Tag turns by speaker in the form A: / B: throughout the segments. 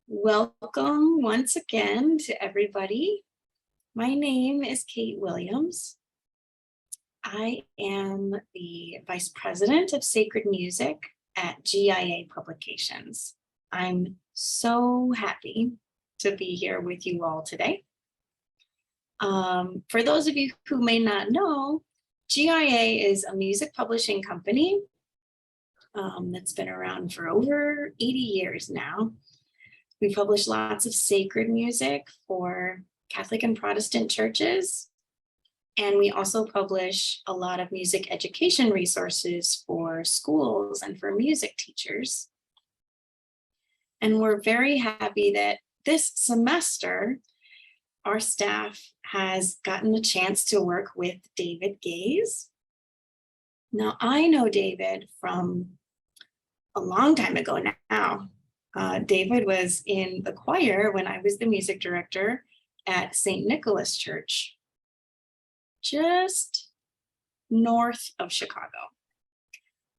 A: Welcome once again to everybody. My name is Kate Williams. I am the Vice President of Sacred Music at GIA Publications. I'm so happy to be here with you all today. For those of you who may not know, GIA is a music publishing company that's been around for over 80 years now. We publish lots of sacred music for Catholic and Protestant churches. And we also publish a lot of music education resources for schools and for music teachers. And we're very happy that this semester, our staff has gotten the chance to work with David Gaze. Now, I know David from a long time ago now. David was in the choir when I was the music director at St. Nicholas Church, just north of Chicago.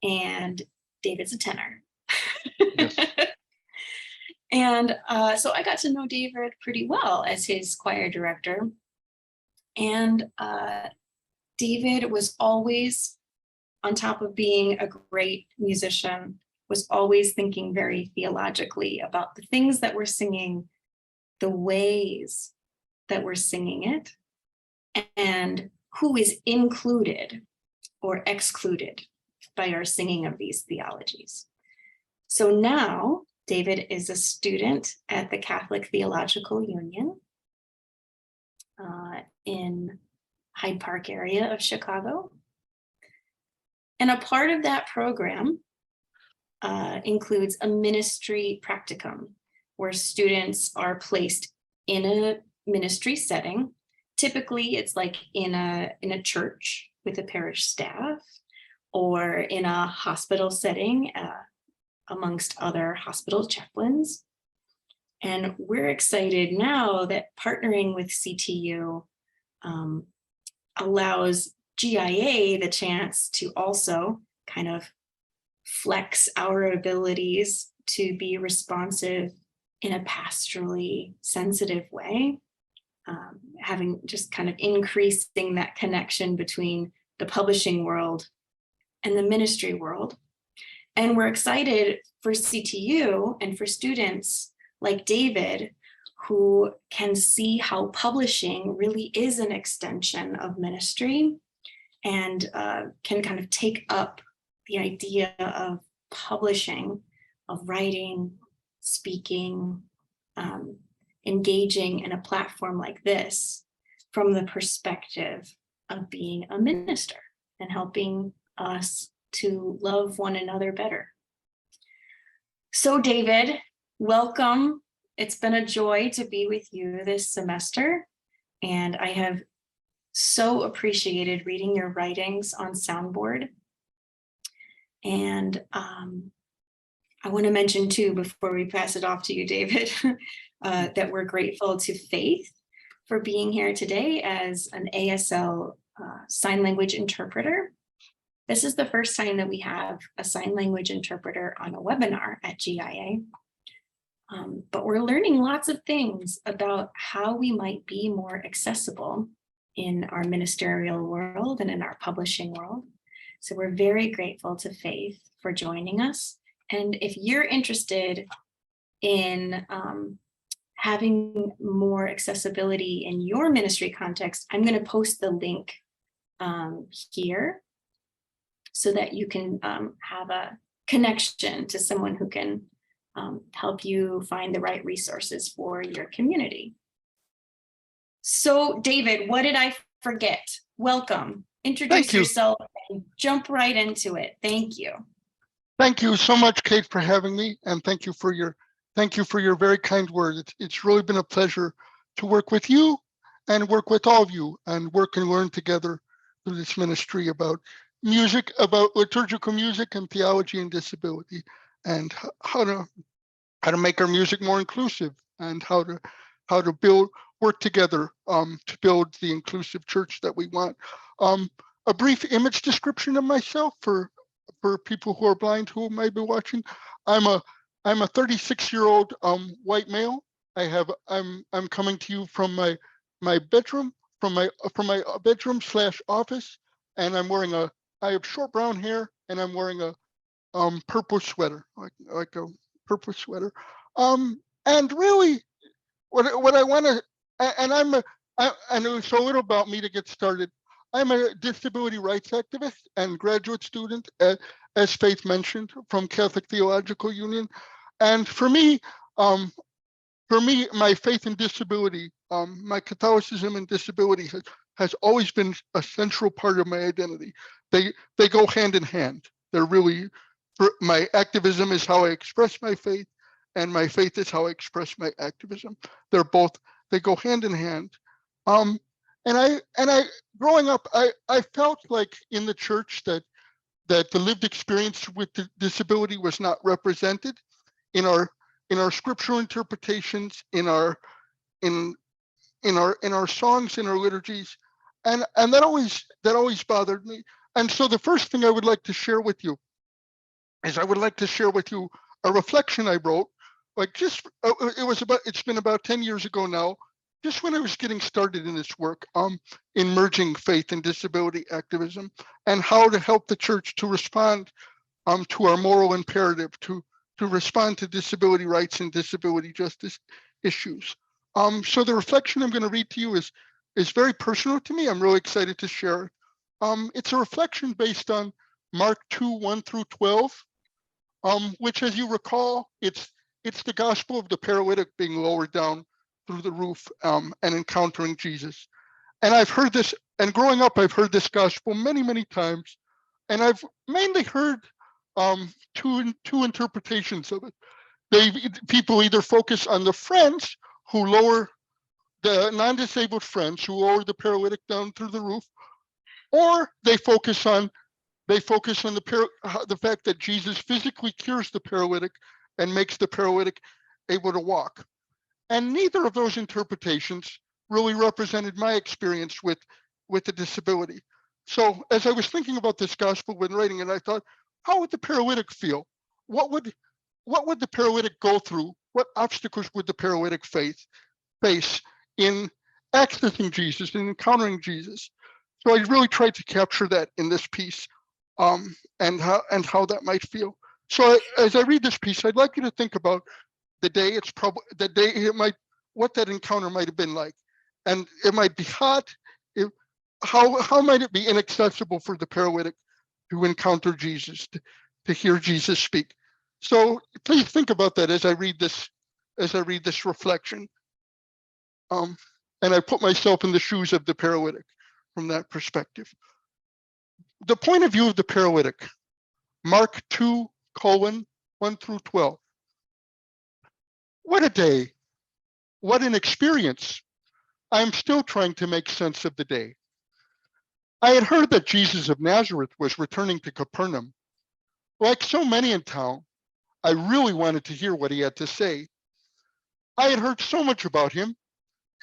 A: And David's a tenor. Yes. And so I got to know David pretty well as his choir director. And David was always, on top of being a great musician, was always thinking very theologically about the things that we're singing, the ways that we're singing it, and who is included or excluded by our singing of these theologies. So now David is a student at the Catholic Theological Union in Hyde Park area of Chicago. And a part of that program includes a ministry practicum where students are placed in a ministry setting. Typically, it's like in a church with a parish staff or in a hospital setting amongst other hospital chaplains. And we're excited now that partnering with CTU allows GIA the chance to also kind of flex our abilities to be responsive in a pastorally sensitive way, having just kind of increasing that connection between the publishing world and the ministry world. And we're excited for CTU and for students like David, who can see how publishing really is an extension of ministry and can kind of take up the idea of publishing, of writing, speaking, engaging in a platform like this from the perspective of being a minister and helping us to love one another better. So David, welcome. It's been a joy to be with you this semester, and I have so appreciated reading your writings on Soundboard. And I want to mention too, before we pass it off to you, David, that we're grateful to Faith for being here today as an ASL sign language interpreter. This is the first time that we have a sign language interpreter on a webinar at GIA. But we're learning lots of things about how we might be more accessible in our ministerial world and in our publishing world. So we're very grateful to Faith for joining us. And if you're interested in having more accessibility in your ministry context, I'm going to post the link here so that you can have a connection to someone who can help you find the right resources for your community. So David, what did I forget? Welcome. Introduce yourself and jump right into it. Thank you.
B: Thank you so much, Kate, for having me, and thank you for your very kind words. It's really been a pleasure to work with you and work with all of you and work and learn together through this ministry about music, about liturgical music and theology and disability, and how to make our music more inclusive and how to work together to build the inclusive church that we want. A brief image description of myself for people who are blind who may be watching. I'm I'm a 36-year-old white male. I'm coming to you from my bedroom, from my bedroom / office, and I have short brown hair, and I'm wearing a purple sweater, like a purple sweater. And really, what I want to, and and so a little about me to get started. I'm a disability rights activist and graduate student, as Faith mentioned, from Catholic Theological Union. And for me, my faith in disability, my Catholicism and disability has always been a central part of my identity. They go hand in hand. They're really, my activism is how I express my faith, and my faith is how I express my activism. They go hand in hand. And I growing up, I felt like in the church that the lived experience with the disability was not represented in our scriptural interpretations, in our songs, in our liturgies, and that always bothered me. And so the first thing I would like to share with you is a reflection I wrote, like it's been about 10 years ago now, just when I was getting started in this work, in merging faith and disability activism, and how to help the church to respond to our moral imperative to respond to disability rights and disability justice issues. So the reflection I'm going to read to you is very personal to me. I'm really excited to share it. It's a reflection based on Mark 2:1-12, which, as you recall, it's the gospel of the paralytic being lowered down through the roof and encountering Jesus. And I've heard this, and growing up, I've heard this gospel many, many times, and I've mainly heard two interpretations of it. People either focus on the friends who lower the non-disabled friends who lower the paralytic down through the roof, or they focus on the fact that Jesus physically cures the paralytic and makes the paralytic able to walk. And neither of those interpretations really represented my experience with the disability. So as I was thinking about this gospel when writing it, I thought, how would the paralytic feel? What would the paralytic go through? What obstacles would the paralytic face in accessing Jesus and encountering Jesus? So I really tried to capture that in this piece, and how that might feel. So as I read this piece, I'd like you to think about the day what that encounter might have been like, and it might be hot. How might it be inaccessible for the paralytic to encounter Jesus, to hear Jesus speak? So please think about that as I read this reflection. And I put myself in the shoes of the paralytic from that perspective. The point of view of the paralytic, Mark 2:1-12. What a day. What an experience. I am still trying to make sense of the day. I had heard that Jesus of Nazareth was returning to Capernaum. Like so many in town, I really wanted to hear what he had to say. I had heard so much about him: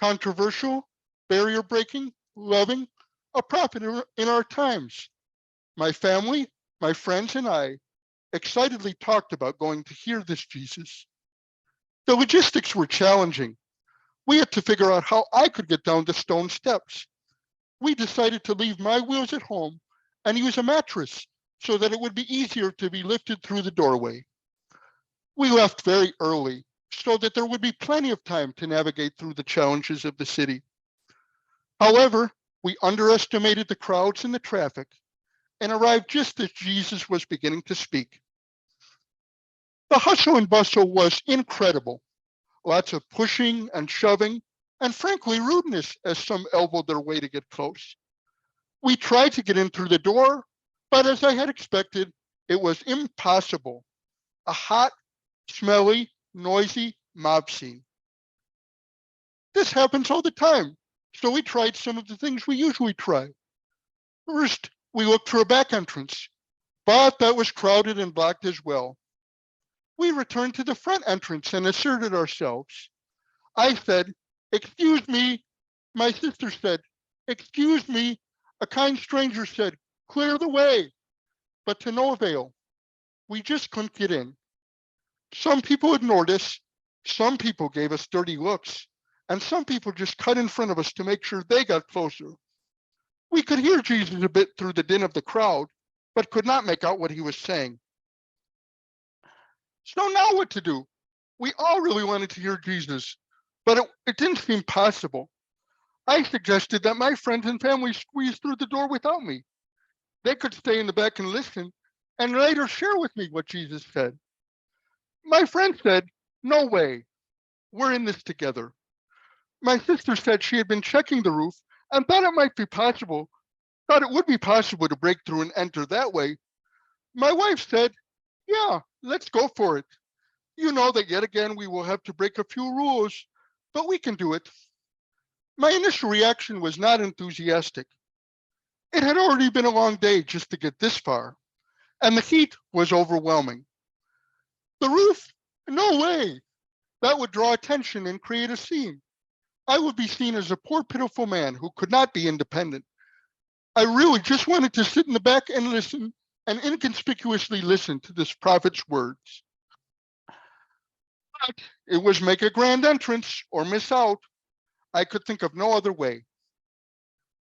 B: controversial, barrier breaking, loving, a prophet in our times. My family, my friends, and I excitedly talked about going to hear this Jesus. The logistics were challenging. We had to figure out how I could get down the stone steps. We decided to leave my wheels at home and use a mattress so that it would be easier to be lifted through the doorway. We left very early so that there would be plenty of time to navigate through the challenges of the city. However, we underestimated the crowds and the traffic and arrived just as Jesus was beginning to speak. The hustle and bustle was incredible. Lots of pushing and shoving, and frankly, rudeness as some elbowed their way to get close. We tried to get in through the door, but as I had expected, it was impossible. A hot, smelly, noisy mob scene. This happens all the time, so we tried some of the things we usually try. First, we looked for a back entrance, but that was crowded and blocked as well. We returned to the front entrance and asserted ourselves. I said, "Excuse me." My sister said, "Excuse me." A kind stranger said, "Clear the way." But to no avail. We just couldn't get in. Some people ignored us, some people gave us dirty looks, and some people just cut in front of us to make sure they got closer. We could hear Jesus a bit through the din of the crowd, but could not make out what he was saying. So now what to do? We all really wanted to hear Jesus, but it didn't seem possible. I suggested that my friends and family squeeze through the door without me. They could stay in the back and listen, and later share with me what Jesus said. My friend said, "No way, we're in this together." My sister said she had been checking the roof and thought it would be possible to break through and enter that way. My wife said, "Yeah, let's go for it. You know that yet again we will have to break a few rules, but we can do it." My initial reaction was not enthusiastic. It had already been a long day just to get this far, and the heat was overwhelming. The roof? No way. That would draw attention and create a scene. I would be seen as a poor, pitiful man who could not be independent. I really just wanted to sit in the back and listen, and inconspicuously listen to this prophet's words. But it was make a grand entrance or miss out. I could think of no other way.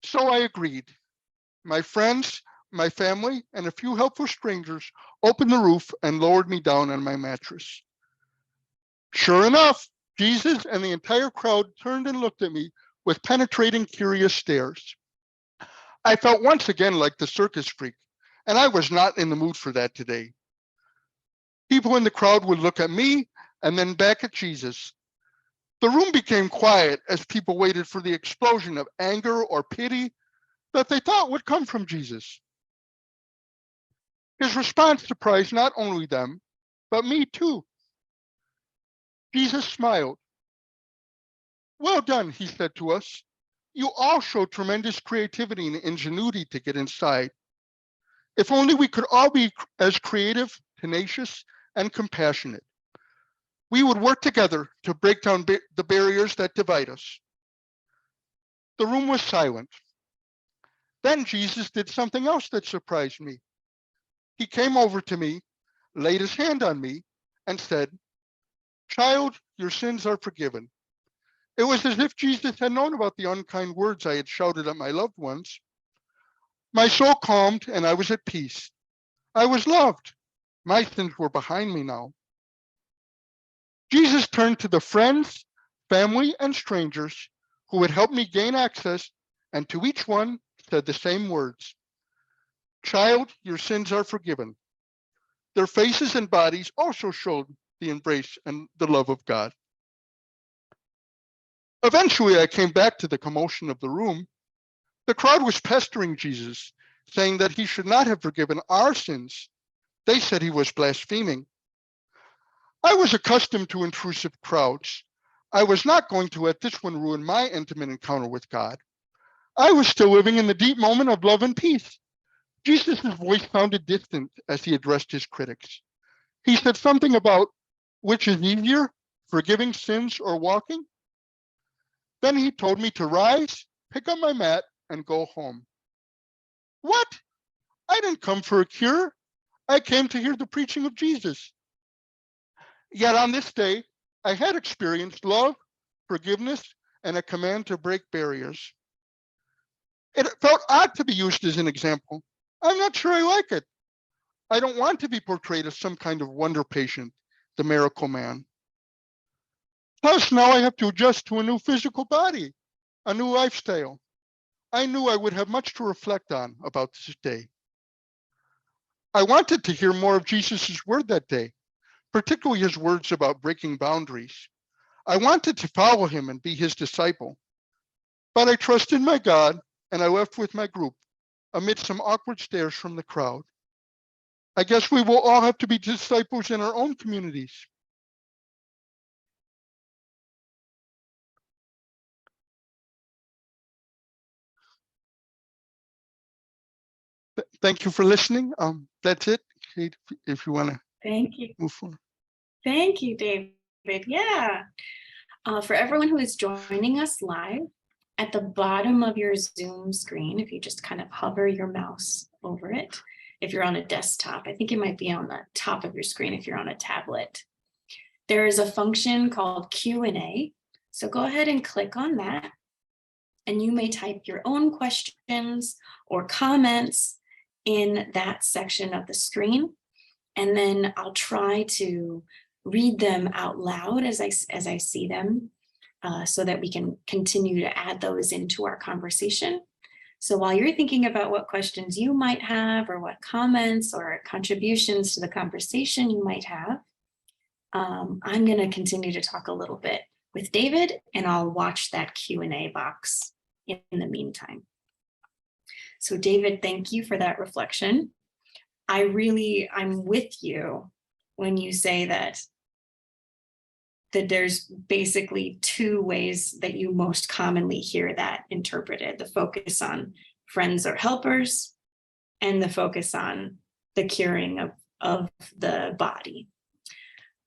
B: So I agreed. My friends, my family, and a few helpful strangers opened the roof and lowered me down on my mattress. Sure enough, Jesus and the entire crowd turned and looked at me with penetrating, curious stares. I felt once again like the circus freak, and I was not in the mood for that today. People in the crowd would look at me and then back at Jesus. The room became quiet as people waited for the explosion of anger or pity that they thought would come from Jesus. His response surprised not only them, but me too. Jesus smiled. "Well done," he said to us. "You all showed tremendous creativity and ingenuity to get inside. If only we could all be as creative, tenacious, and compassionate. We would work together to break down the barriers that divide us." The room was silent. Then Jesus did something else that surprised me. He came over to me, laid his hand on me, and said, "Child, your sins are forgiven." It was as if Jesus had known about the unkind words I had shouted at my loved ones. My soul calmed and I was at peace. I was loved. My sins were behind me now. Jesus turned to the friends, family, and strangers who had helped me gain access, and to each one said the same words: "Child, your sins are forgiven." Their faces and bodies also showed the embrace and the love of God. Eventually, I came back to the commotion of the room. The crowd was pestering Jesus, saying that he should not have forgiven our sins. They said he was blaspheming. I was accustomed to intrusive crowds. I was not going to let this one ruin my intimate encounter with God. I was still living in the deep moment of love and peace. Jesus' voice sounded distant as he addressed his critics. He said something about which is easier, forgiving sins or walking. Then he told me to rise, pick up my mat, and go home. What? I didn't come for a cure. I came to hear the preaching of Jesus. Yet on this day, I had experienced love, forgiveness, and a command to break barriers. It felt odd to be used as an example. I'm not sure I like it. I don't want to be portrayed as some kind of wonder patient, the miracle man. Plus, now I have to adjust to a new physical body, a new lifestyle. I knew I would have much to reflect on about this day. I wanted to hear more of Jesus' word that day, particularly his words about breaking boundaries. I wanted to follow him and be his disciple. But I trusted my God, and I left with my group amid some awkward stares from the crowd. I guess we will all have to be disciples in our own communities. Thank you for listening. That's it. Kate, if you want to
A: Thank you.
B: move forward.
A: Thank you, David. Yeah. For everyone who is joining us live, at the bottom of your Zoom screen, if you just kind of hover your mouse over it, if you're on a desktop, I think it might be on the top of your screen if you're on a tablet. There is a function called Q&A. So go ahead and click on that. And you may type your own questions or comments in that section of the screen. And then I'll try to read them out loud as I see them, so that we can continue to add those into our conversation. So while you're thinking about what questions you might have, or what comments or contributions to the conversation you might have, I'm going to continue to talk a little bit with David, and I'll watch that Q&A box in the meantime. So David, thank you for that reflection. I'm with you when you say that there's basically two ways that you most commonly hear that interpreted: the focus on friends or helpers, and the focus on the curing of the body.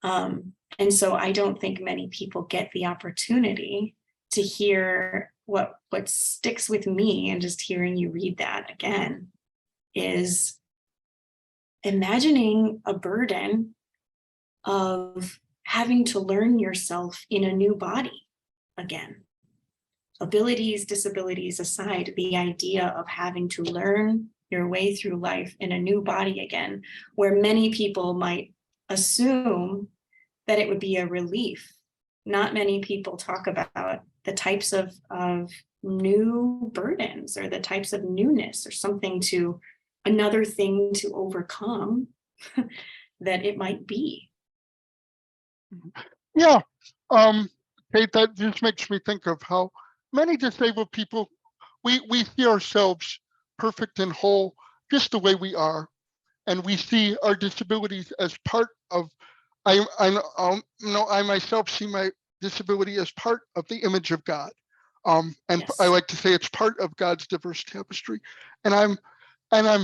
A: And so I don't think many people get the opportunity to hear what sticks with me, and just hearing you read that again, is imagining a burden of having to learn yourself in a new body again. Abilities, disabilities aside, the idea of having to learn your way through life in a new body again, where many people might assume that it would be a relief. Not many people talk about the types of new burdens, or the types of newness, or another thing to overcome that it might be.
B: Yeah, Kate, that just makes me think of how many disabled people, we see ourselves perfect and whole just the way we are, and we see our disabilities as part of. I myself see my disability as part of the image of God, and
A: Yes.
B: I like to say it's part of God's diverse tapestry, and I'm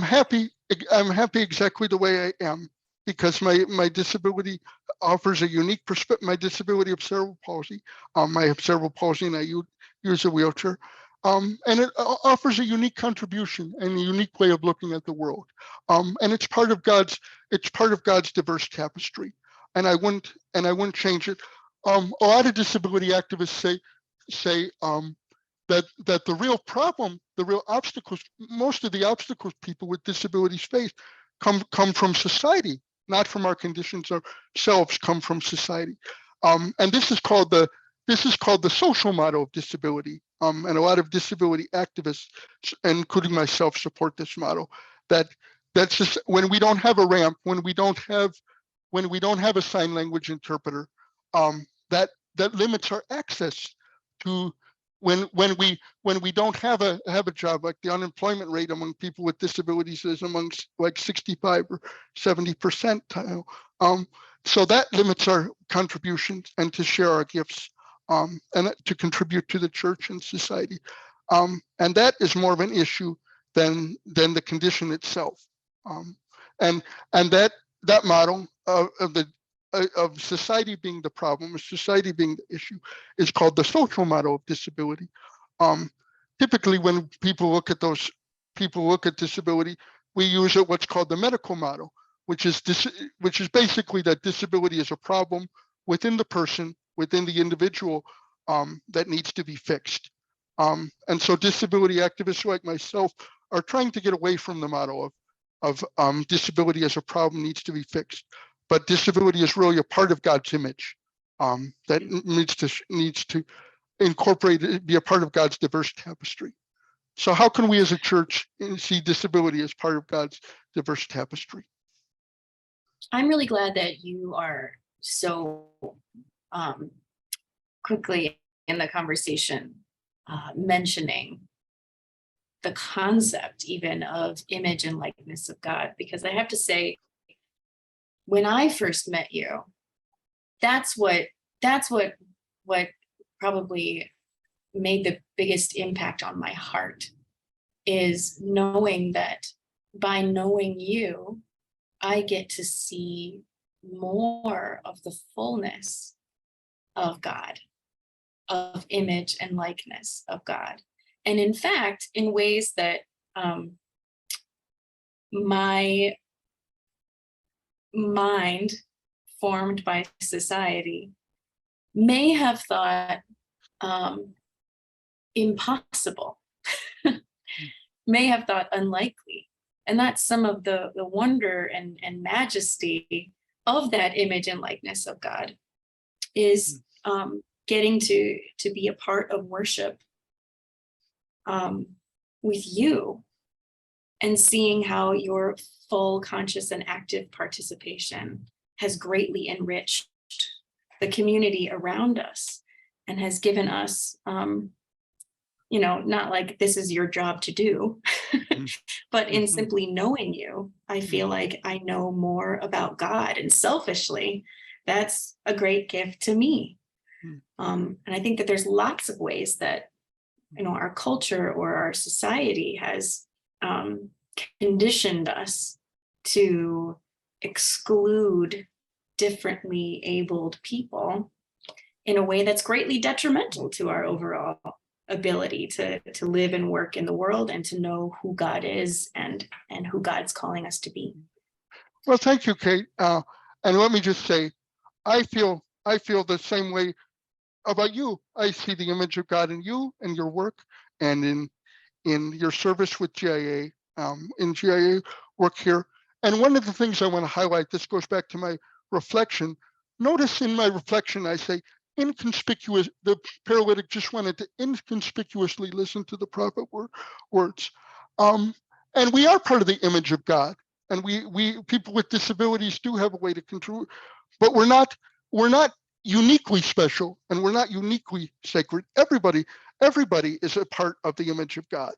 B: happy. I'm happy exactly the way I am, because my disability offers a unique perspective. My disability of cerebral palsy, I have cerebral palsy and I use a wheelchair, and it offers a unique contribution and a unique way of looking at the world, and it's part of God's diverse tapestry, and I wouldn't change it. A lot of disability activists say that the real problem, the real obstacles, most of the obstacles people with disabilities face come from society, not from our conditions ourselves, come from society. And this is called the social model of disability. And a lot of disability activists, including myself, support this model. That's just when we don't have a ramp, when we don't have a sign language interpreter, that limits our access to when we don't have a job. Like the unemployment rate among people with disabilities is amongst like 65 or 70%. So that limits our contributions and to share our gifts, and to contribute to the church and society. And that is more of an issue than the condition itself. And that model of society being the problem, of society being the issue, is called the social model of disability. Typically, when people look at disability, we use what's called the medical model, which is basically that disability is a problem within the person, within the individual, that needs to be fixed. And so disability activists like myself are trying to get away from the model of disability as a problem needs to be fixed. But disability is really a part of God's image, that needs to incorporate it, be a part of God's diverse tapestry. So how can we as a church see disability as part of God's diverse tapestry?
A: I'm really glad that you are so quickly in the conversation mentioning the concept even of image and likeness of God, because I have to say, when I first met you, that's what probably made the biggest impact on my heart, is knowing that by knowing you, I get to see more of the fullness of God, of image and likeness of God. And in fact, in ways that my mind formed by society may have thought impossible, may have thought unlikely. And that's some of the wonder and majesty of that image and likeness of God, is getting to be a part of worship with you, and seeing how your full conscious and active participation has greatly enriched the community around us, and has given us, not like this is your job to do, but in simply knowing you, I feel like I know more about God, and selfishly, that's a great gift to me. And I think that there's lots of ways that, our culture or our society has conditioned us to exclude differently abled people in a way that's greatly detrimental to our overall ability to live and work in the world, and to know who God is and who God's calling us to be.
B: Well, thank you, Kate. And let me just say, I feel the same way about you. I see the image of God in you and your work, and in your service with GIA, in GIA work here. And one of the things I want to highlight, this goes back to my reflection. Notice in my reflection, I say, inconspicuous, the paralytic just wanted to inconspicuously listen to the prophet words. And we are part of the image of God. And we people with disabilities do have a way to control, but we're not uniquely special, and we're not uniquely sacred. Everybody is a part of the image of God.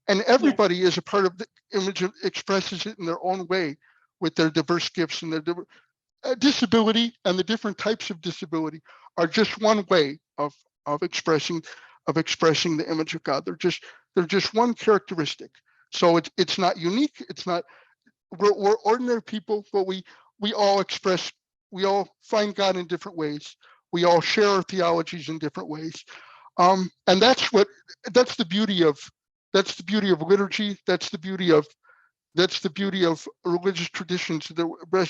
B: And everybody is a part of the image, expresses it in their own way with their diverse gifts and their disability, and the different types of disability are just one way of expressing the image of God. They're just one characteristic. So it's not unique. It's not, we're ordinary people, but we all find God in different ways. We all share our theologies in different ways. And that's the beauty of liturgy. That's the beauty of religious traditions,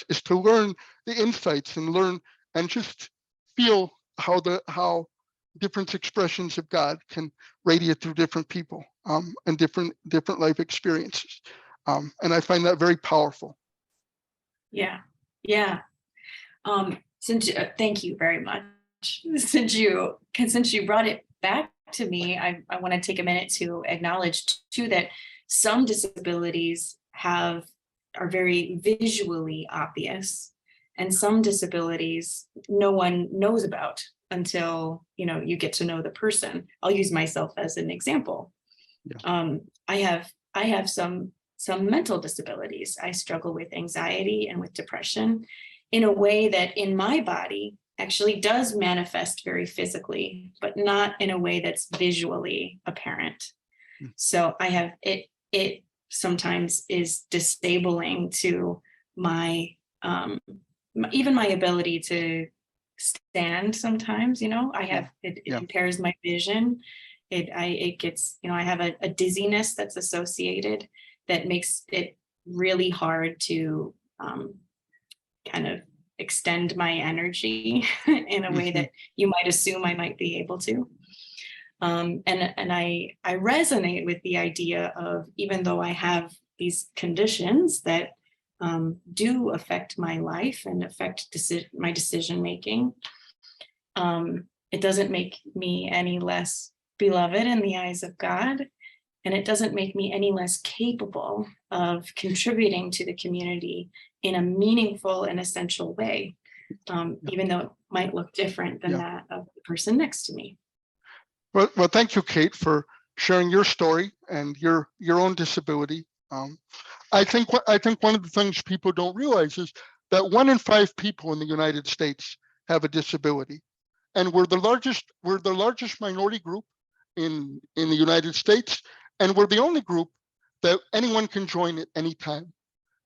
B: is to learn the insights and learn and just feel how different expressions of God can radiate through different people, and different life experiences. And I find that very powerful.
A: Yeah. Thank you very much. Since you brought it back to me, I want to take a minute to acknowledge too that some disabilities are very visually obvious, and some disabilities no one knows about until you get to know the person. I'll use myself as an example. Yeah. I have some mental disabilities. I struggle with anxiety and with depression in a way that in my body actually does manifest very physically, but not in a way that's visually apparent. So I have it sometimes is disabling to my even my ability to stand sometimes. I have it impairs my vision. It gets, I have a dizziness that's associated that makes it really hard to kind of extend my energy in a way that you might assume I might be able to. And I resonate with the idea of, even though I have these conditions that do affect my life and affect my decision making, it doesn't make me any less beloved in the eyes of God. And it doesn't make me any less capable of contributing to the community in a meaningful and essential way, even though it might look different than that of the person next to me.
B: Well, thank you, Kate, for sharing your story and your own disability. I think one of the things people don't realize is that 1 in 5 people in the United States have a disability, and we're the largest minority group in the United States. And we're the only group that anyone can join at any time.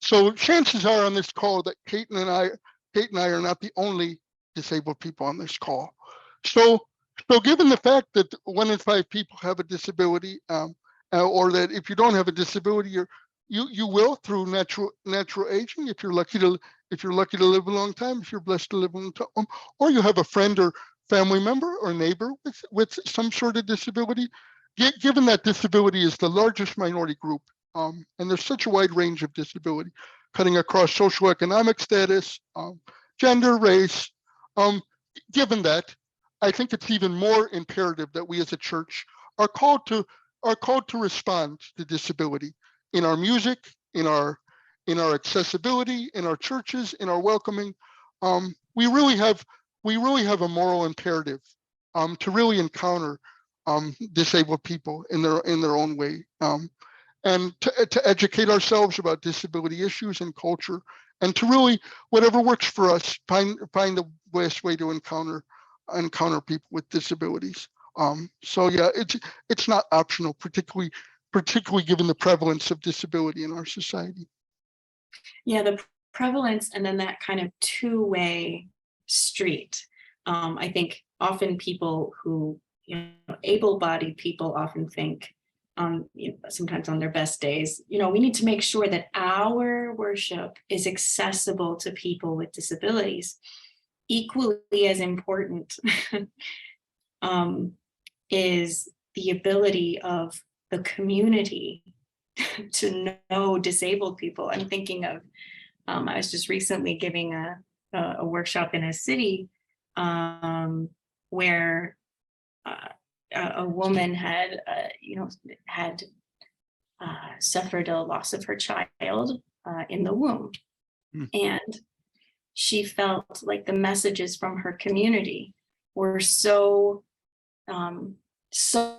B: So chances are on this call that Kate and I are not the only disabled people on this call. So given the fact that 1 in 5 people have a disability, or that if you don't have a disability, you will through natural aging, if you're lucky to live a long time, if you're blessed to live a long time, or you have a friend or family member or neighbor with some sort of disability. Given that disability is the largest minority group, and there's such a wide range of disability, cutting across socioeconomic status, gender, race. Given that, I think it's even more imperative that we as a church are called to respond to disability in our music, in our accessibility, in our churches, in our welcoming. We really have a moral imperative to really encounter disabled people in their own way, and to educate ourselves about disability issues and culture, and to really, whatever works for us, find the best way to encounter people with disabilities. So yeah, it's not optional, particularly given the prevalence of disability in our society.
A: Yeah, the prevalence, and then that kind of two-way street. I think often people who, able-bodied people often think, sometimes on their best days, we need to make sure that our worship is accessible to people with disabilities. Equally as important is the ability of the community to know disabled people. I'm thinking of, I was just recently giving a workshop in a city where a woman had suffered a loss of her child in the womb. And she felt like the messages from her community were so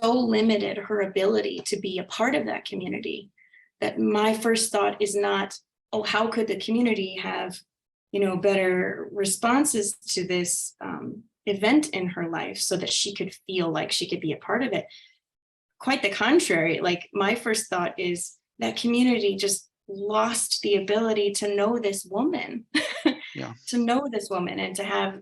A: limited her ability to be a part of that community, that my first thought is not, oh, how could the community have, better responses to this event in her life so that she could feel like she could be a part of it. Quite the contrary. Like, my first thought is that community just lost the ability to know this woman.
B: Yeah.
A: To know this woman and to have,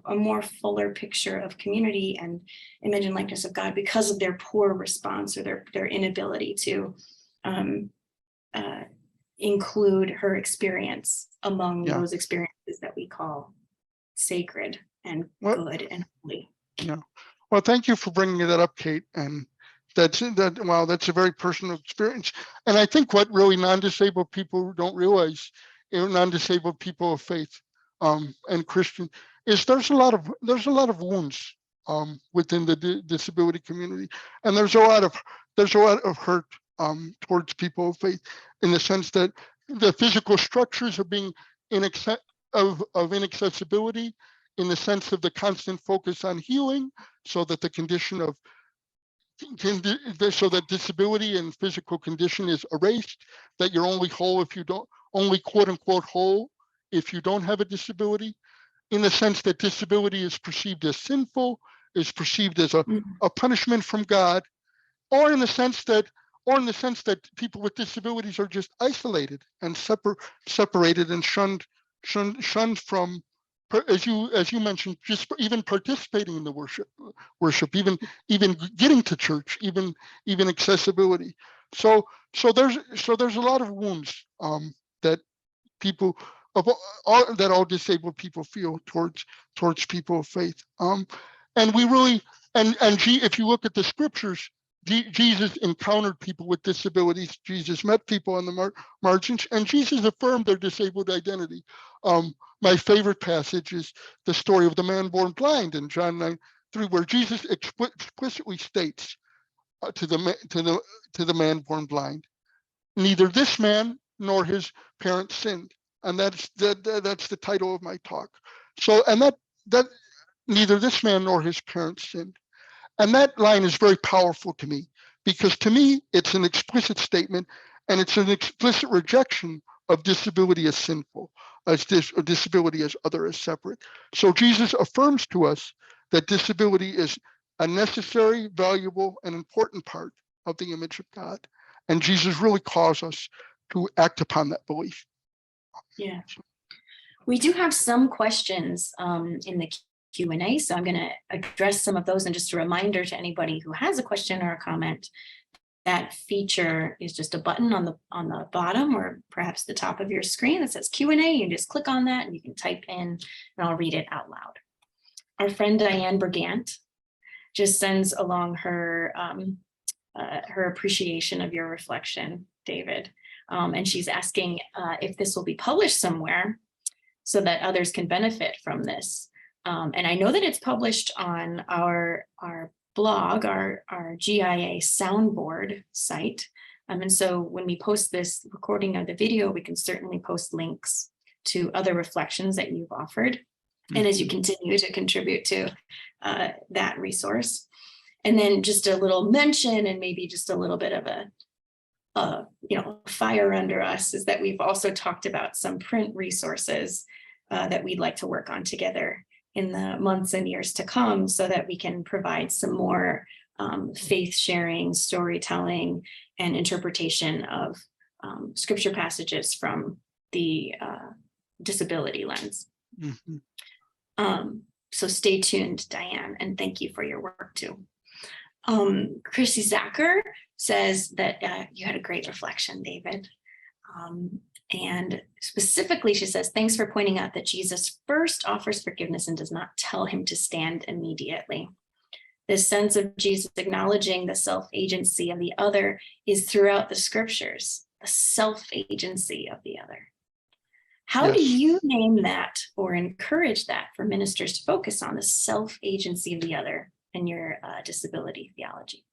A: a more fuller picture of community and image and likeness of God because of their poor response or their inability to include her experience among those experiences that we call sacred and good and holy.
B: Yeah. Well, thank you for bringing that up, Kate. And that's a very personal experience. And I think what really non-disabled people don't realize, non-disabled people of faith and Christian, is there's a lot of wounds within the disability community, and there's a lot of hurt towards people of faith, in the sense that the physical structures of being of inaccessibility, in the sense of the constant focus on healing, so that the condition of so that disability and physical condition is erased, that you're only whole if you don't, only quote unquote whole if you don't have a disability, in the sense that disability is perceived as sinful, is perceived as a punishment from God, or in the sense that people with disabilities are just isolated and separated and shunned from, as you mentioned, just even participating in the worship, even getting to church, even accessibility. So there's a lot of wounds that people that all disabled people feel towards people of faith. And we really, if you look at the scriptures, Jesus encountered people with disabilities. Jesus met people on the margins, and Jesus affirmed their disabled identity. My favorite passage is the story of the man born blind in John 9:3, where Jesus explicitly states to the man born blind, neither this man nor his parents sinned. And that's the title of my talk. So, and that neither this man nor his parents sinned. And that line is very powerful to me, because to me, it's an explicit statement, and it's an explicit rejection of disability as sinful, as disability as other, as separate. So Jesus affirms to us that disability is a necessary, valuable, and important part of the image of God. And Jesus really calls us to act upon that belief.
A: Yeah. We do have some questions in the Q&A, so I'm going to address some of those, and just a reminder to anybody who has a question or a comment That feature is just a button on the bottom or perhaps the top of your screen that says Q&A. You just click on that and you can type in and I'll read it out loud. Our friend Diane Brigant just sends along her appreciation of your reflection, David. And she's asking if this will be published somewhere so that others can benefit from this. And I know that it's published on our blog, our GIA soundboard site. And so when we post this recording of the video, we can certainly post links to other reflections that you've offered. And as you continue to contribute to that resource. And then just a little mention and maybe just a little bit of a fire under us is that we've also talked about some print resources that we'd like to work on together in the months and years to come so that we can provide some more faith sharing, storytelling, and interpretation of scripture passages from the disability lens. So stay tuned, Diane, and thank you for your work too. Chrissy Zacher says that you had a great reflection, David. And specifically, she says, thanks for pointing out that Jesus first offers forgiveness and does not tell him to stand immediately. This sense of Jesus acknowledging the self-agency of the other is throughout the scriptures, the self-agency of the other. How do you name that or encourage that for ministers to focus on the self-agency of the other in your disability theology?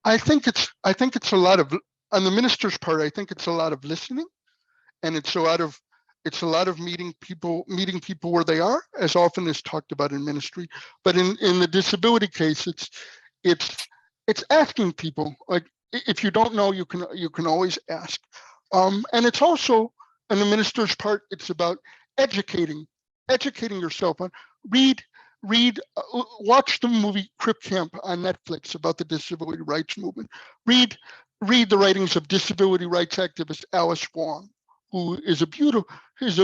B: I think it's a lot of, on the minister's part, I think it's a lot of listening, and it's a lot of meeting people where they are, as often as talked about in ministry. But in the disability case, it's asking people, like, if you don't know, you can always ask. And it's also, on the minister's part, it's about educating yourself on, watch the movie Crip Camp on Netflix about the disability rights movement. Read the writings of disability rights activist Alice Wong, who is a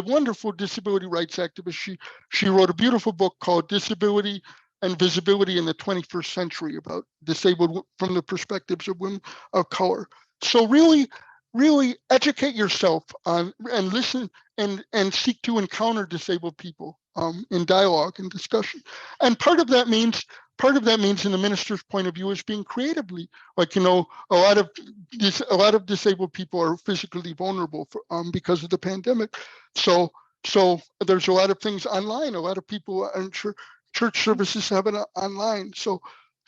B: wonderful disability rights activist. She wrote a beautiful book called Disability and Visibility in the 21st Century about disabled from the perspectives of women of color. So really educate yourself on and listen and seek to encounter disabled people in dialogue and discussion. And part of that means in the minister's point of view is being creatively, like, a lot of disabled people are physically vulnerable because of the pandemic. So there's a lot of things online. A lot of people, I'm sure, church services have it online. So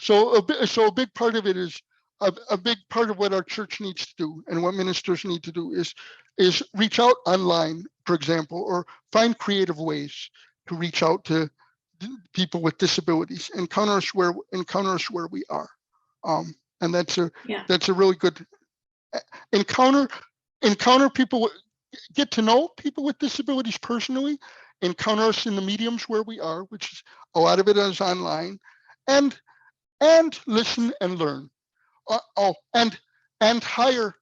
B: a big part of it is a big part of what our church needs to do and what ministers need to do is reach out online, for example, or find creative ways to reach out to people with disabilities, encounter us where we are, and that's a really good encounter people, get to know people with disabilities personally, encounter us in the mediums where we are, which is a lot of it is online, and listen and learn. And hire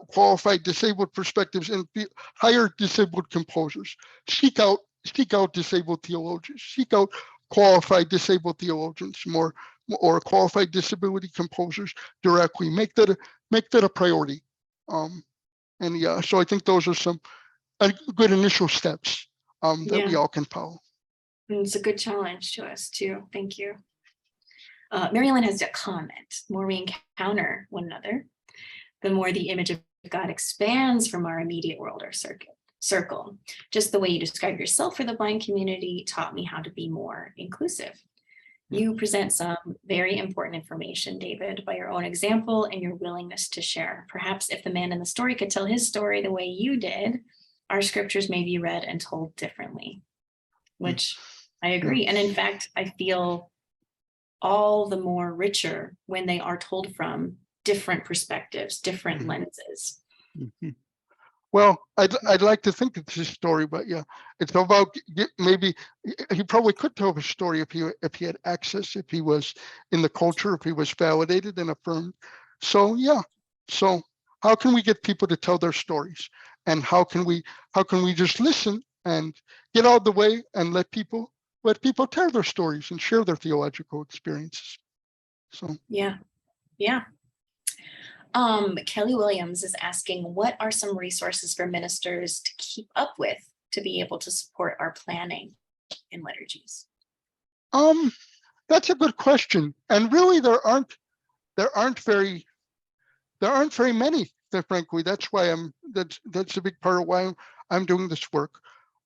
B: qualified disabled perspectives and hire disabled composers. Seek out disabled theologians. Seek out qualified disabled theologians or qualified disability composers directly. Make that a priority. So I think those are some good initial steps that we all can follow.
A: It's a good challenge to us too. Thank you. Mary Ellen has a comment. The more we encounter one another, the more the image of God expands from our immediate world or circle. Just the way you describe yourself for the blind community taught me how to be more inclusive. You present some very important information, David, by your own example and your willingness to share. Perhaps if the man in the story could tell his story the way you did, our scriptures may be read and told differently, which I agree. And in fact, I feel all the more richer when they are told from different perspectives, different lenses.
B: Well, I'd like to think it's his story, but yeah, it's about, maybe he probably could tell his story if he had access, if he was in the culture, if he was validated and affirmed. So yeah, so how can we get people to tell their stories, and how can we just listen and get out of the way and let people tell their stories and share their theological experiences? So
A: Yeah. Yeah. Kelly Williams is asking, what are some resources for ministers to keep up with to be able to support our planning in liturgies?
B: that's a good question. And really there aren't very many, frankly. That's why that's a big part of why I'm doing this work.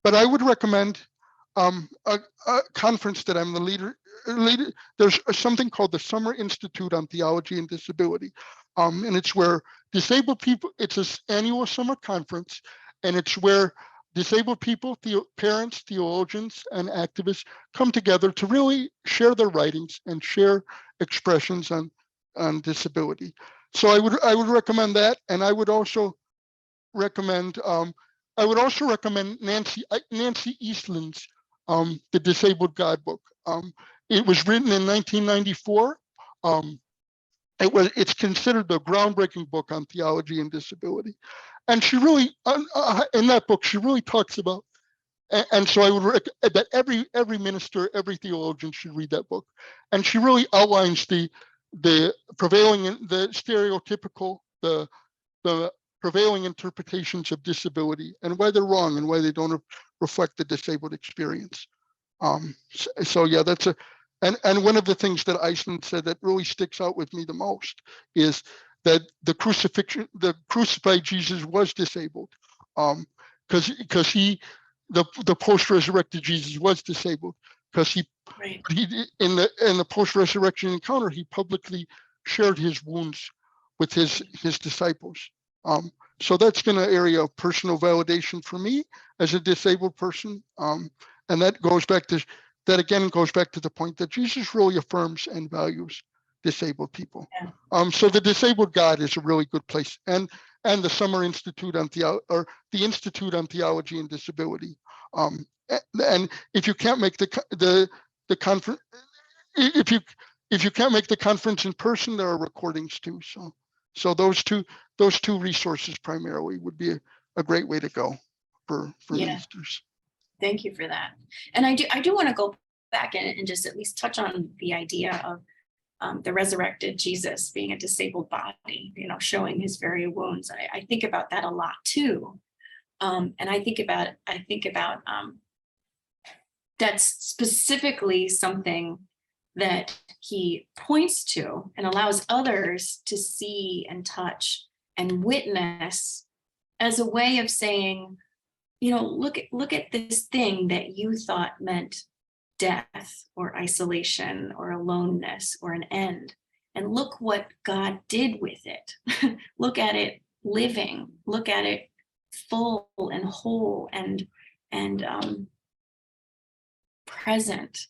B: But I would recommend a conference that I'm the leader. There's something called the Summer Institute on Theology and Disability. And it's where disabled people, it's an annual summer conference, and it's where disabled people, parents, theologians, and activists come together to really share their writings and share expressions on disability. So I would recommend that, and I would also recommend Nancy Eastland's The Disabled God Book. It was written in 1994. It's considered the groundbreaking book on theology and disability, and she really in that book she really talks about. And so I would recommend that every minister, every theologian should read that book, and she really outlines the prevailing, the stereotypical, the prevailing interpretations of disability and why they're wrong and why they don't reflect the disabled experience. So yeah, that's and one of the things that Iceland said that really sticks out with me the most is that the crucified Jesus was disabled, because the post-resurrected Jesus was disabled because he in the post-resurrection encounter he publicly shared his wounds with his disciples. So that's been an area of personal validation for me as a disabled person, and that goes back to the point that Jesus really affirms and values disabled people.
A: Yeah.
B: So the Disabled God is a really good place, and the Summer Institute on the Institute on Theology and Disability. And if you can't make the conference, if you can't make the conference in person, there are recordings too. So those two resources primarily would be a great way to go for ministers.
A: Thank you for that. And I do want to go back and just at least touch on the idea of the resurrected Jesus being a disabled body, showing his very wounds. I think about that a lot too. And I think about that's specifically something that he points to and allows others to see and touch and witness as a way of saying, look at this thing that you thought meant death or isolation or aloneness or an end. And look what God did with it. Look at it living, look at it full and whole and present.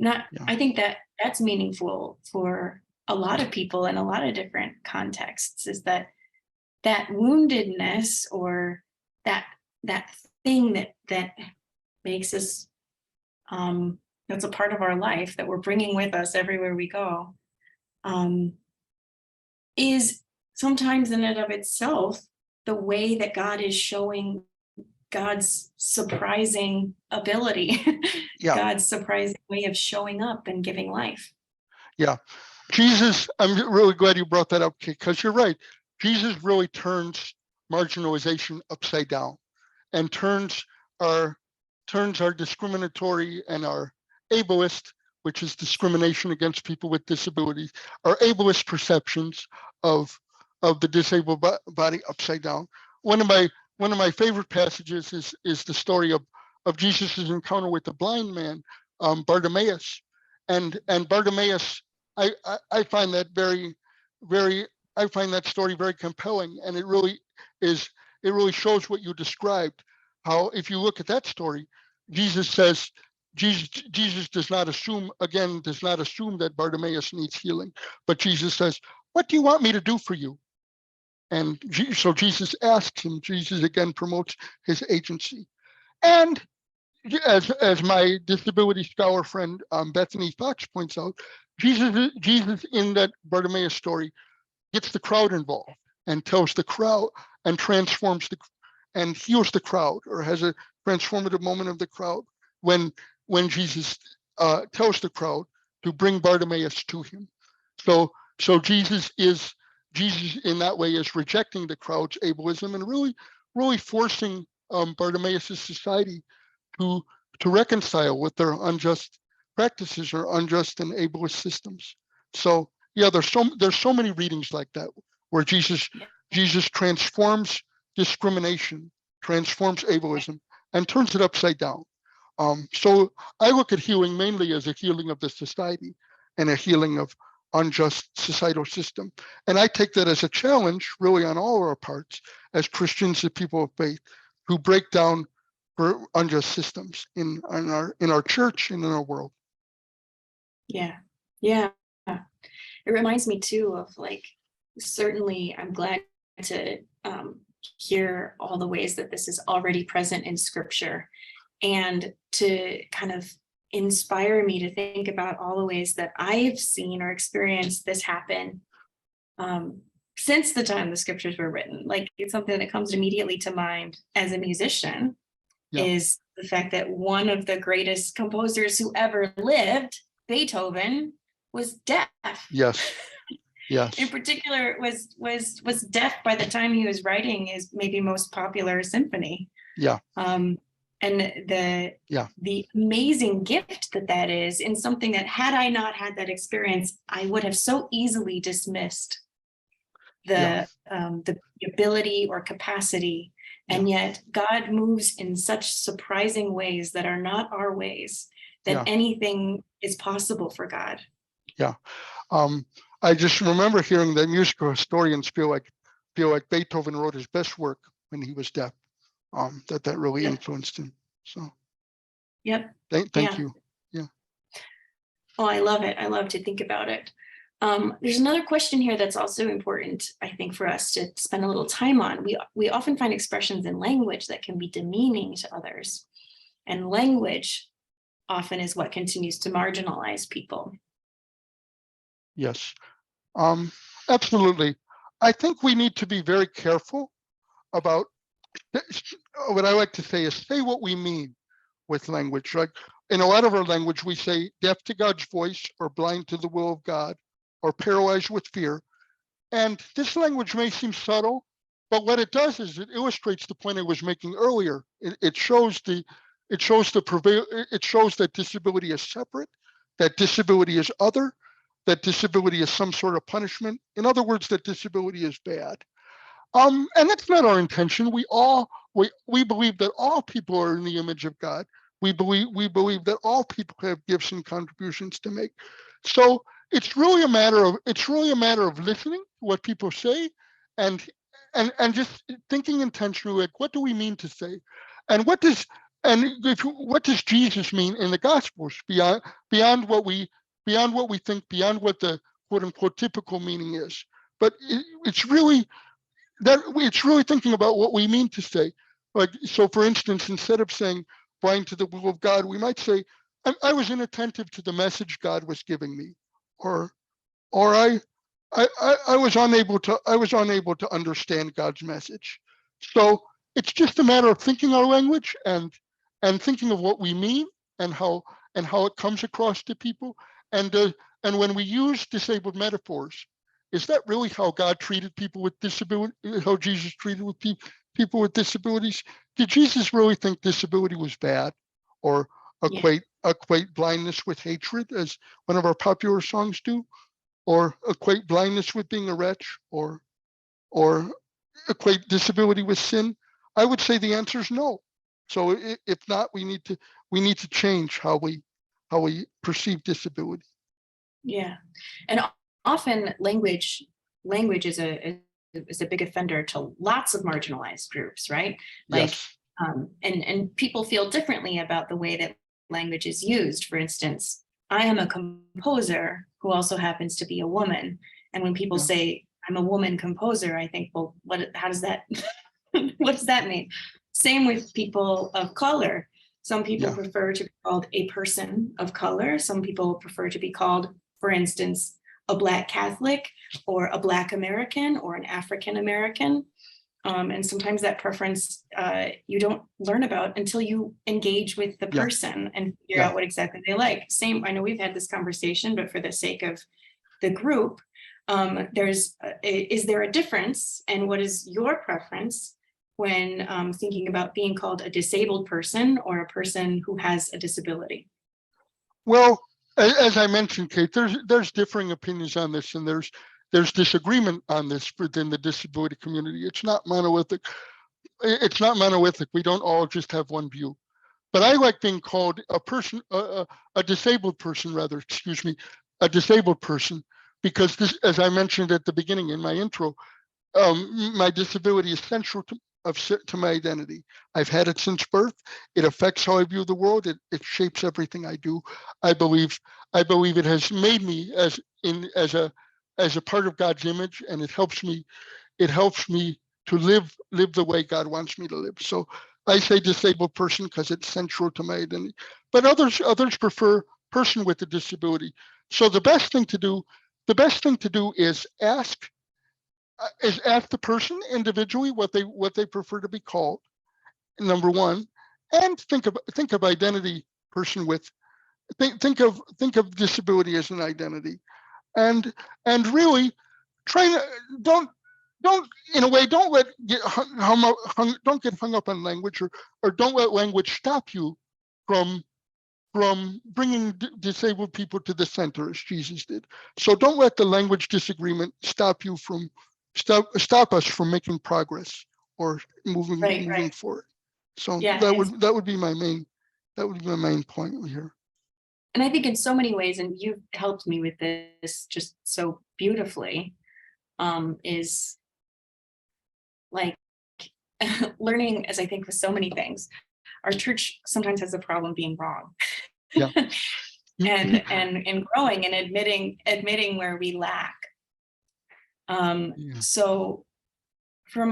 A: I think that's meaningful for a lot of people in a lot of different contexts, is that woundedness or that thing that makes us that's a part of our life that we're bringing with us everywhere we go, is sometimes in and of itself the way that God is showing God's surprising ability, God's surprising way of showing up and giving life.
B: Yeah, Jesus, I'm really glad you brought that up, because you're right. Jesus really turns marginalization upside down and turns our discriminatory and our ableist, which is discrimination against people with disabilities, our ableist perceptions of the disabled body upside down. One of my favorite passages is the story of Jesus's encounter with the blind man, Bartimaeus, and Bartimaeus. I find that I find that story very compelling, and it really shows what you described. How, if you look at that story, Jesus does not assume that Bartimaeus needs healing, but Jesus says, "What do you want me to do for you?" And so Jesus asks him. Jesus again promotes his agency. And as my disability scholar friend Bethany Fox points out, Jesus in that Bartimaeus story gets the crowd involved and tells the crowd and transforms and heals the crowd, or has a transformative moment of the crowd when Jesus tells the crowd to bring Bartimaeus to him. So Jesus in that way is rejecting the crowd's ableism and really forcing Bartimaeus' society to reconcile with their unjust practices or unjust and ableist systems. So yeah, there's so many readings like that where Jesus transforms discrimination, transforms ableism, and turns it upside down. So I look at healing mainly as a healing of the society and a healing of unjust societal system. And I take that as a challenge really on all our parts as Christians and people of faith who break down for unjust systems in our church and in our world.
A: Yeah. It reminds me too of, like, certainly I'm glad to hear all the ways that this is already present in scripture, and to kind of inspire me to think about all the ways that I've seen or experienced this happen since the time the scriptures were written. Like, it's something that comes immediately to mind as a musician is the fact that one of the greatest composers who ever lived, Beethoven, was deaf.
B: Yes.
A: In particular, was deaf by the time he was writing his maybe most popular symphony. And the amazing gift that is in something that, had I not had that experience, I would have so easily dismissed the ability or capacity. And yet God moves in such surprising ways that are not our ways, that anything is possible for God.
B: I just remember hearing that musical historians feel like Beethoven wrote his best work when he was deaf. That really influenced him. So thank you.
A: Oh, I love it. I love to think about it. There's another question here that's also important, I think, for us to spend a little time on. We often find expressions in language that can be demeaning to others, and language often is what continues to marginalize people.
B: Yes, absolutely. I think we need to be very careful about what I like to say is say what we mean with language. Like in a lot of our language, we say deaf to God's voice, or blind to the will of God, or paralyzed with fear. And this language may seem subtle, but what it does is it illustrates the point I was making earlier. It shows that disability is separate, that disability is other, that disability is some sort of punishment. In other words, that disability is bad. And that's not our intention. We believe that all people are in the image of God. We believe that all people have gifts and contributions to make. So it's really a matter of listening to what people say, and just thinking intentionally, like, what do we mean to say, and what does Jesus mean in the Gospels beyond what we think, beyond what the quote unquote typical meaning is. But it's really thinking about what we mean to say. Like, so for instance, instead of saying blind to the will of God, we might say, I was inattentive to the message God was giving me, or I was unable to understand God's message. So it's just a matter of thinking our language and thinking of what we mean and how it comes across to people. And when we use disabled metaphors, is that really how God treated people with disability? How Jesus treated with people with disabilities? Did Jesus really think disability was bad, or equate blindness with hatred, as one of our popular songs do, or equate blindness with being a wretch, or equate disability with sin? I would say the answer is no. So if not, we need to change how we perceive disability.
A: Yeah, and often language is a big offender to lots of marginalized groups, right? Like, and people feel differently about the way that language is used. For instance, I am a composer who also happens to be a woman, and when people say I'm a woman composer, I think, well, how does that what does that mean? Same with people of color. Some people prefer to be called a person of color. Some people prefer to be called, for instance, a Black Catholic, or a Black American, or an African American. And sometimes that preference you don't learn about until you engage with the person and figure out what exactly they like. Same, I know we've had this conversation, but for the sake of the group, is there a difference, and what is your preference when thinking about being called a disabled person or a person who has a disability?
B: Well, as I mentioned, Kate, there's differing opinions on this, and there's disagreement on this within the disability community. It's not monolithic. It's not monolithic. We don't all just have one view. But I like being called a person, a disabled person, rather, excuse me, a disabled person, because this, as I mentioned at the beginning in my intro, my disability is central to my identity. I've had it since birth. It affects how I view the world. It shapes everything I do. I believe it has made me as a part of God's image, and it helps me to live the way God wants me to live. So I say disabled person because it's central to my identity. But others prefer person with a disability. So the best thing to do is ask the person individually what they prefer to be called, number one, and think of identity person with think of disability as an identity, and really try to don't in a way don't get hung up on language, or don't let language stop you from bringing disabled people to the center as Jesus did. So don't let the language disagreement stop us from making progress or moving forward. So
A: Yeah,
B: that would be my main point here.
A: and I think in so many ways, and you've helped me with this just so beautifully, is like learning, as I think with so many things, our church sometimes has a problem being wrong.
B: Yeah.
A: and growing and admitting where we lack. So for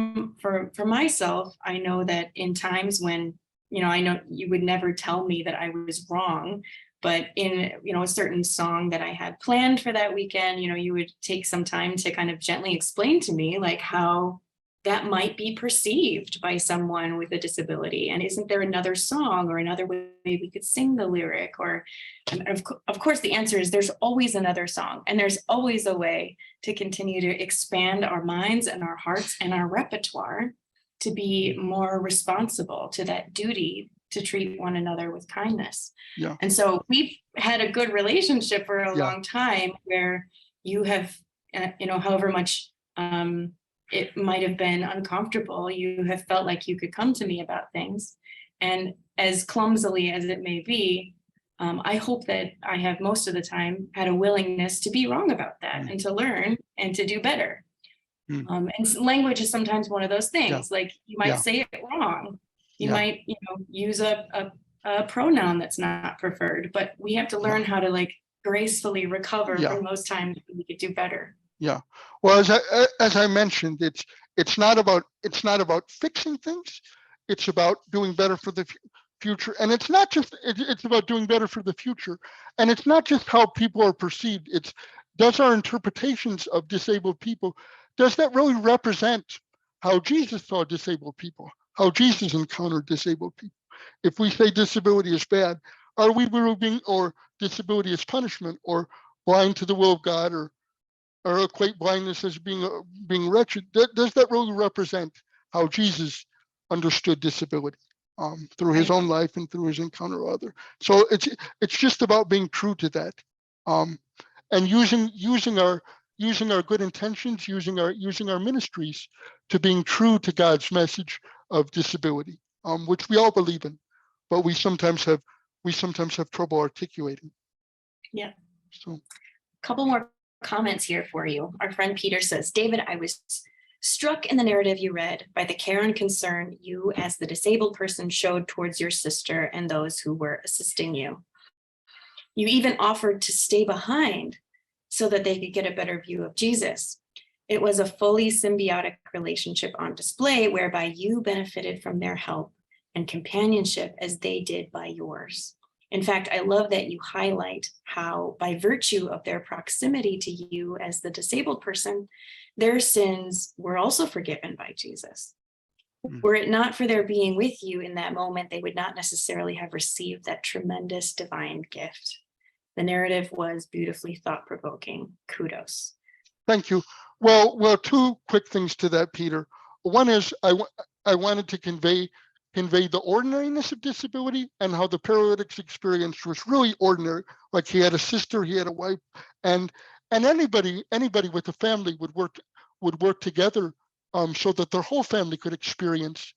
A: myself, I know that in times when, I know you would never tell me that I was wrong, but in, a certain song that I had planned for that weekend, you would take some time to kind of gently explain to me like how that might be perceived by someone with a disability. And isn't there another song or another way we could sing the lyric? Or, and of course, the answer is there's always another song, and there's always a way to continue to expand our minds and our hearts and our repertoire to be more responsible to that duty to treat one another with kindness.
B: Yeah.
A: And so we've had a good relationship for a long time where you have, however much it might have been uncomfortable, you have felt like you could come to me about things. And as clumsily as it may be, I hope that I have most of the time had a willingness to be wrong about that and to learn and to do better. And language is sometimes one of those things, like you might say it wrong. You might, use a pronoun that's not preferred, but we have to learn how to like gracefully recover from those times when we could do better.
B: Yeah. Well, as I mentioned, it's not about fixing things. It's about doing better for the future, and it's about doing better for the future. And it's not just how people are perceived. It's does our interpretations of disabled people, does that really represent how Jesus saw disabled people, how Jesus encountered disabled people? If we say disability is bad, are we really or disability is punishment, or blind to the will of God, or equate blindness as being wretched? Does that really represent how Jesus understood disability through his own life and through his encounter with others? So it's just about being true to that, and using our good intentions, using our ministries to being true to God's message of disability, which we all believe in, but we sometimes have trouble articulating.
A: Yeah.
B: So,
A: a couple more comments here for you. Our friend Peter says, David, I was struck in the narrative you read by the care and concern you as the disabled person showed towards your sister and those who were assisting you. You even offered to stay behind so that they could get a better view of Jesus. It was a fully symbiotic relationship on display whereby you benefited from their help and companionship as they did by yours. In fact, I love that you highlight how, by virtue of their proximity to you as the disabled person, their sins were also forgiven by Jesus. Were it not for their being with you in that moment, they would not necessarily have received that tremendous divine gift. The narrative was beautifully thought-provoking. Kudos.
B: Thank you. Well, two quick things to that, Peter. One is I wanted to convey the ordinariness of disability and how the paralytic's experience was really ordinary. Like he had a sister, he had a wife, and anybody with a family would work together so that their whole family could experience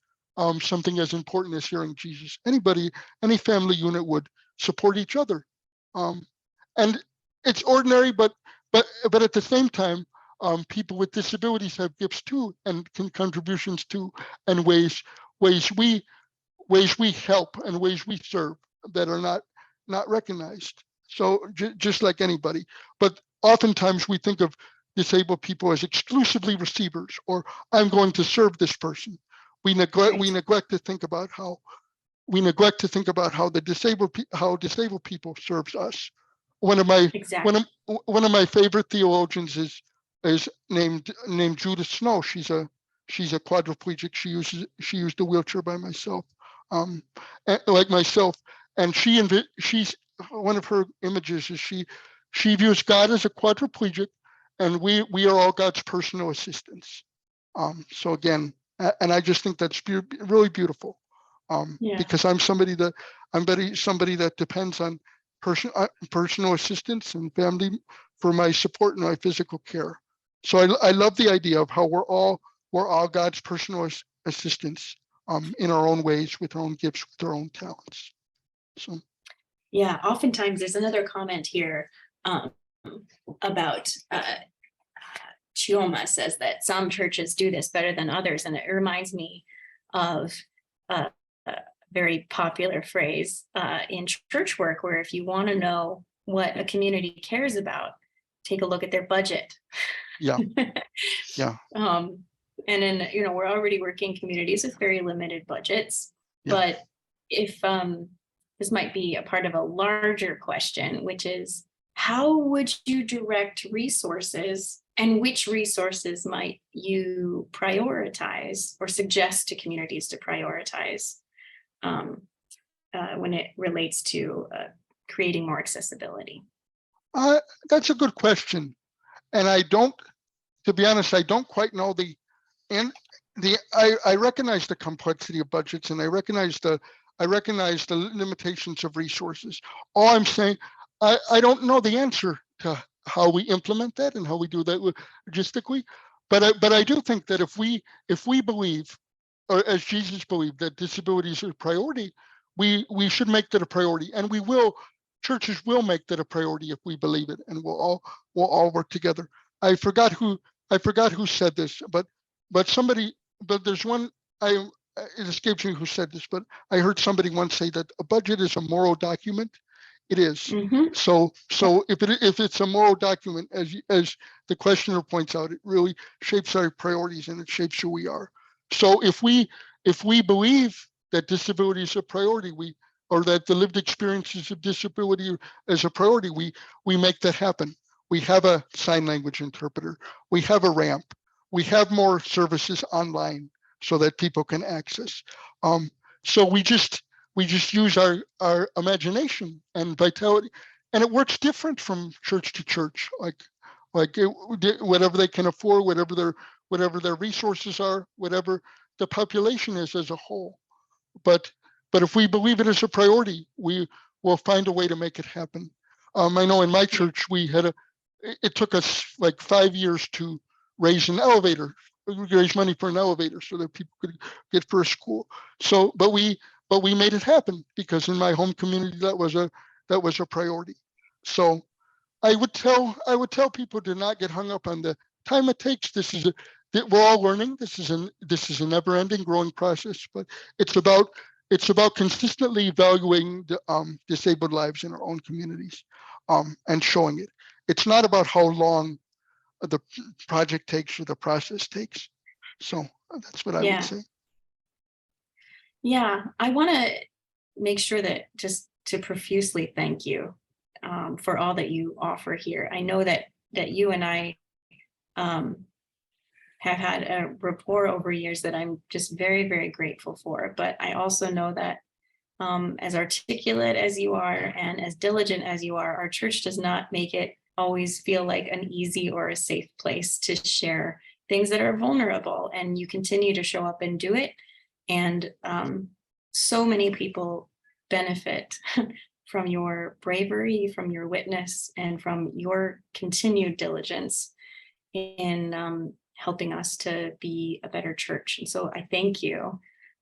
B: something as important as hearing Jesus. Any family unit would support each other, and it's ordinary, but at the same time, people with disabilities have gifts too, and contributions too, and ways we help and ways we serve that are not recognized. So just like anybody, but oftentimes we think of disabled people as exclusively receivers, or I'm going to serve this person. We neglect to think about how disabled people serves us. One of my
A: Exactly.
B: one of my favorite theologians is named Judith Snow. She's a quadriplegic. She used a wheelchair by myself, like myself, and she's one of her images is she views God as a quadriplegic, and we are all God's personal assistants. So again, and I just think that's really beautiful, because I'm somebody that depends on personal assistance and family for my support and my physical care. So I love the idea of how we're all God's personal assistants in our own ways, with our own gifts, with our own talents. So
A: Yeah, oftentimes there's another comment here about Chioma says that some churches do this better than others, and it reminds me of a very popular phrase in church work, where if you want to know what a community cares about, take a look at their budget.
B: yeah.
A: And then, we're already working communities with very limited budgets,
B: Yeah.
A: but if this might be a part of a larger question, which is, how would you direct resources, and which resources might you prioritize or suggest to communities to prioritize when it relates to creating more accessibility?
B: That's a good question, and to be honest, I don't quite know I recognize the complexity of budgets, and I recognize the limitations of resources. All I'm saying, I don't know the answer to how we implement that and how we do that logistically, but I do think that if we believe, or as Jesus believed, that disabilities are a priority, we should make that a priority, and churches will make that a priority if we believe it, and we'll all work together. I forgot who said this, but there's one, it escapes me who said this, but I heard somebody once say that a budget is a moral document. It is.
A: Mm-hmm.
B: So if it's a moral document, as the questioner points out, it really shapes our priorities and it shapes who we are. So if we believe that disability is a priority, or that the lived experiences of disability is a priority, we make that happen. We have a sign language interpreter. We have a ramp. We have more services online so that people can access. So we just use our imagination and vitality, and it works different from church to church. Whatever they can afford, whatever their resources are, whatever the population is as a whole. But if we believe it is a priority, we will find a way to make it happen. I know in my church it took us like 5 years to raise money for an elevator so that people could get first school. So, but we made it happen, because in my home community that was a priority. So I would tell people to not get hung up on the time it takes. We're all learning. This is a never-ending growing process, but it's about consistently evaluating the disabled lives in our own communities, and showing it. It's not about how long the project takes or the process takes. So that's what I would say.
A: Yeah, I want to make sure that just to profusely thank you for all that you offer here. I know that you and I have had a rapport over years that I'm just very, very grateful for. But I also know that as articulate as you are and as diligent as you are, our church does not make it always feel like an easy or a safe place to share things that are vulnerable. And you continue to show up and do it. And so many people benefit from your bravery, from your witness, and from your continued diligence in helping us to be a better church. And so I thank you.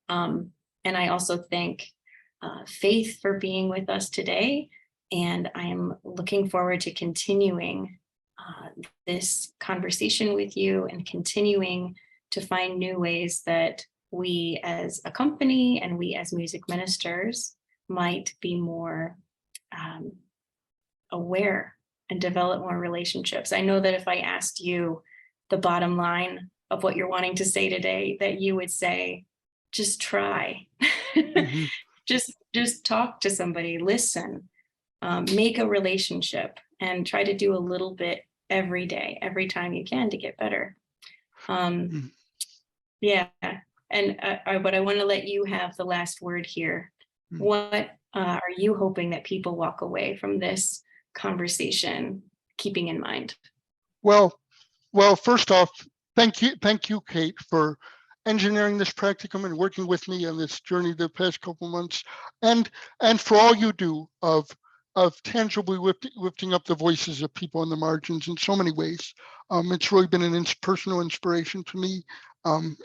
A: And I also thank Faith for being with us today. And I am looking forward to continuing this conversation with you and continuing to find new ways that we as a company and we as music ministers might be more aware and develop more relationships. I know that if I asked you the bottom line of what you're wanting to say today, that you would say, just try.
B: Mm-hmm.
A: Just talk to somebody, listen, make a relationship, and try to do a little bit every day, every time you can to get better. Yeah, and but I want to let you have the last word here. What are you hoping that people walk away from this conversation keeping in mind?
B: Well, first off, thank you, Kate, for engineering this practicum and working with me on this journey the past couple months, and for all you do of tangibly lifting up the voices of people on the margins in so many ways. It's really been an personal inspiration to me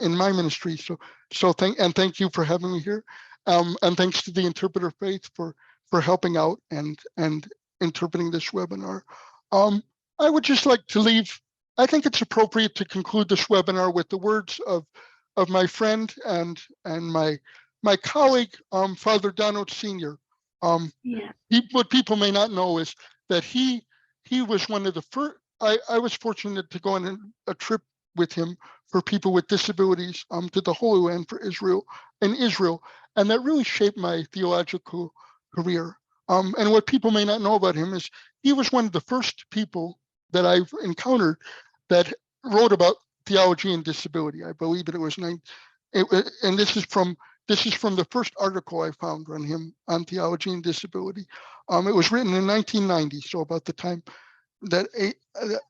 B: in my ministry. So thank you for having me here, and thanks to the interpreter Faith for helping out and interpreting this webinar. I would just like to leave. I think it's appropriate to conclude this webinar with the words of my friend and my colleague, Father Donald Sr. What people may not know is that he was one of the first. I was fortunate to go on a trip with him for people with disabilities to the Holy Land for Israel, and that really shaped my theological career. And what people may not know about him is he was one of the first people that I've encountered that wrote about theology and disability. I believe it was and this is from the first article I found on him on theology and disability. It was written in 1990, so about the time that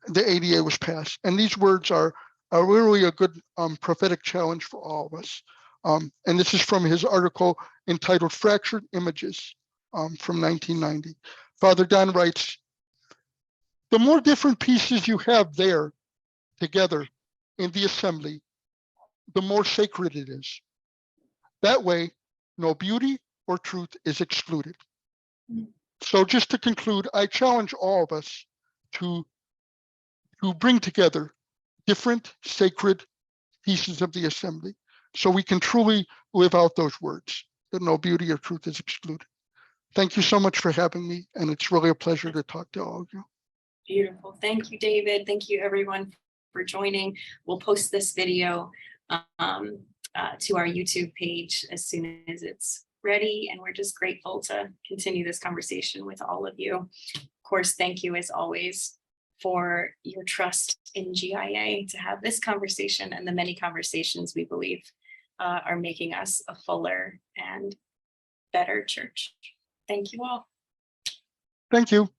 B: the ADA was passed. And these words are really a good prophetic challenge for all of us. And this is from his article entitled "Fractured Images" from 1990. Father Don writes, "The more different pieces you have there together in the assembly, the more sacred it is. That way, no beauty or truth is excluded." So just to conclude, I challenge all of us to bring together different sacred pieces of the assembly so we can truly live out those words, that no beauty or truth is excluded. Thank you so much for having me, and it's really a pleasure to talk to all of you.
A: Beautiful. Thank you, David. Thank you, everyone, for joining. We'll post this video to our YouTube page as soon as it's ready, and we're just grateful to continue this conversation with all of you. Of course, thank you, as always, for your trust in GIA to have this conversation and the many conversations we believe are making us a fuller and better church. Thank you all.
B: Thank you.